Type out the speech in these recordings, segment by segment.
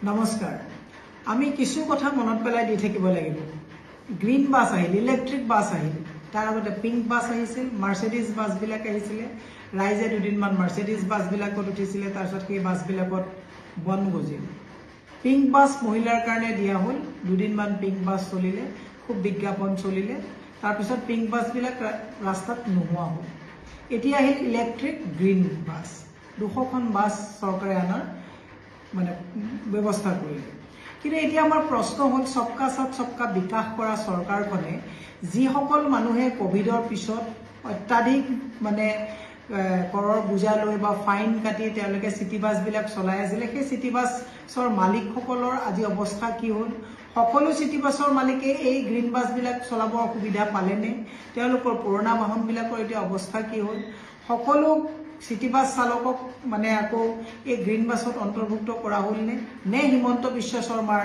নমস্কাৰ আমি কিছু কথা মনত পেলাই দি থাকিব লাগিব গ্ৰীণ বাছ আহিল ইলেক্ট্ৰিক বাছ আহিল তাৰ আগতে পিংক বাছ আহিছিল মাৰ্সিডিজ বাছবিলাক আহিছিল ৰাইজে দুদিনমান মাৰ্সিডিজ বাছবিলাকত উঠিছিল তাৰপিছত সেই বাছবিলাকত বন গজিল পিংক বাছ মহিলাৰ কাৰণে দিয়া হ'ল দুদিনমান পিংক বাছ চলিলে খুব বিজ্ঞাপন চলিলে তাৰপিছত পিংক বাছবিলাক ৰাস্তাত নোহোৱা হ'ল এতিয়া আহিল ইলেক্ট্ৰিক গ্ৰীণ বাছ 200খন বাছ চৰকাৰে আনাৰ মানে ব্যৱস্থা কৰিলে কিন্তু এতিয়া আমাৰ প্ৰশ্ন হ'ল সবকা সাথ সবকা বিকাশ কৰা চৰকাৰখনে যিসকল মানুহে কোভিডৰ পিছত অত্যাধিক মানে কৰৰ বুজা লৈ বা ফাইন কাটি তেওঁলোকে সিটি বাছবিলাক চলাই আছিল সেই সিটি বাছৰ মালিকসকলৰ আজি অৱস্থা কি হ'ল সকলো সিটি বাছৰ মালিকে এই গ্ৰীণ বাছবিলাক চলাবৰ সুবিধা পালেনে তেওঁলোকৰ পুৰণা বাহনবিলাকৰ এতিয়া অৱস্থা কি হ'ল সকলো সিটি বাছ চালকক মানে আকৌ এই গ্ৰীণ বাছত অন্তৰ্ভুক্ত কৰা হ'ল নে হিমন্ত বিশ্ব শৰ্মাৰ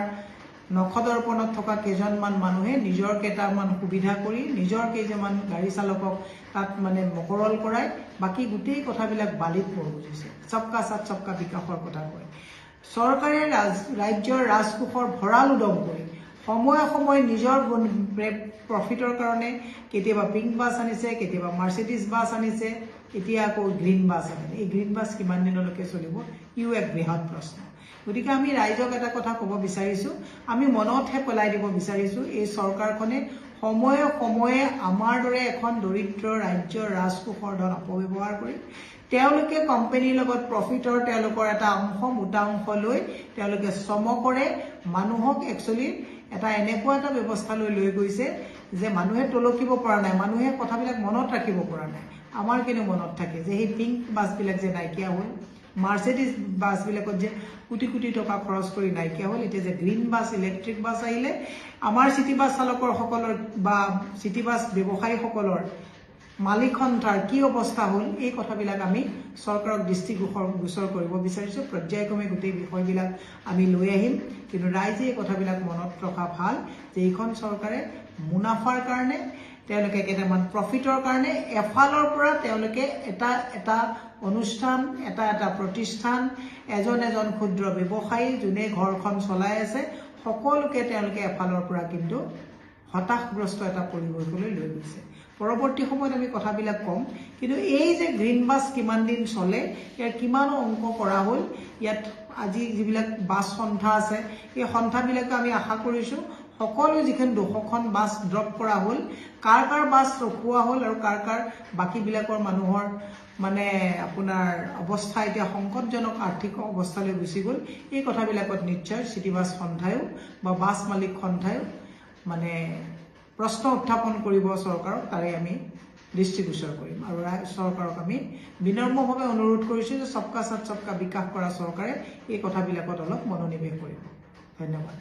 নখদৰ্পণত থকা কেইজনমান মানুহে নিজৰ কেইটামান সুবিধা কৰি নিজৰ কেইজনমান গাড়ী চালকক তাত মানে মকৰল কৰাই বাকি গোটেই কথাবিলাক বালিত পৰি গৈছে সবকা সাথ সবকা বিকাশৰ কথা কয় চৰকাৰে ৰাজ্যৰ ৰাজকোষৰ ভঁৰাল উদং কৰি সময়ে নিজৰ প্ৰফিটৰ কাৰণে কেতিয়াবা পিংক বাছ আনিছে কেতিয়াবা মাৰ্সিডিজ বাছ আনিছে এতিয়া আকৌ গ্ৰীণ বাছ আনিছে এই গ্ৰীণ বাছ কিমান দিনলৈকে চলিব ইও এক বৃহৎ প্ৰশ্ন গতিকে আমি ৰাইজক এটা কথা ক'ব বিচাৰিছো আমি মনতহে পেলাই দিব বিচাৰিছো এই চৰকাৰখনে সময়ে আমাৰ দৰে এখন দৰিদ্ৰ ৰাজ্যৰ ৰাজকোষৰ ধন অপব্যৱহাৰ কৰি তেওঁলোকে কোম্পানীৰ লগত প্ৰফিটৰ তেওঁলোকৰ এটা অংশ মোটা অংশ লৈ তেওঁলোকে শ্ৰম কৰে মানুহক একচুয়ালি এটা এনেকুৱা এটা ব্যৱস্থা লৈ গৈছে যে মানুহে তলকিব পৰা নাই মানুহে কথাবিলাক মনত ৰাখিব পৰা নাই আমাৰ কিনো মনত থাকে যে এই পিংক বাছবিলাক যে নাইকিয়া হ'ল মাৰ্সিডিজ বাছবিলাকত যে কোটি কোটি টকা খৰচ কৰি নাইকিয়া হ'ল এতিয়া যে গ্ৰীণ বাছ ইলেক্ট্ৰিক বাছ আহিলে আমাৰ সিটি বাছ চালকসকলৰ বা সিটি বাছ ব্যৱসায়ীসকলৰ মালিক সন্থাৰ কি অৱস্থা হ'ল এই কথাবিলাক আমি চৰকাৰক দৃষ্টিগোচৰ কৰিব বিচাৰিছো পৰ্যায়ক্ৰমে গোটেই বিষয়বিলাক আমি লৈ আহিম কিন্তু ৰাইজে এই কথাবিলাক মনত ৰখা ভাল যে এইখন চৰকাৰে মুনাফাৰ কাৰণে তেওঁলোকে কেইটামান প্ৰফিটৰ কাৰণে এফালৰ পৰা তেওঁলোকে এটা অনুষ্ঠান এটা প্ৰতিষ্ঠান এজন ক্ষুদ্ৰ ব্যৱসায়ী যোনে ঘৰখন চলাই আছে সকলোকে তেওঁলোকে এফালৰ পৰা কিন্তু হতাশগ্ৰস্ত এটা পৰিৱেশলৈ লৈ গৈছে পৰৱৰ্তী সময়ত আমি কথাবিলাক কম কিন্তু এই যে গ্ৰীণ বাছ কিমান দিন চলে ইয়াৰ কিমান অংক কৰা হ'ল ইয়াত আজি যিবিলাক বাছ সন্থা আছে এই সন্থাবিলাকে আমি আশা কৰিছো সকলো যিখন 200খন বাছ ড্ৰপ কৰা হ'ল কাৰ বাছ ৰখোৱা হ'ল আৰু কাৰ বাকিবিলাকৰ মানুহৰ মানে আপোনাৰ অৱস্থা এতিয়া সংকটজনক আৰ্থিক অৱস্থালৈ গুচি গ'ল এই কথাবিলাকত নিশ্চয় সিটি বাছ সন্থায়ো বা বাছ মালিক সন্থায়ো মানে প্ৰশ্ন উত্থাপন কৰিব চৰকাৰক তাৰে আমি দৃষ্টিগোচৰ কৰিম আৰু চৰকাৰক আমি বিনম্ৰভাৱে অনুৰোধ কৰিছো যে সবকা সাথ সবকা বিকাশ কৰা চৰকাৰে এই কথাবিলাকত অলপ মনোনিৱেশ কৰিব ধন্যবাদ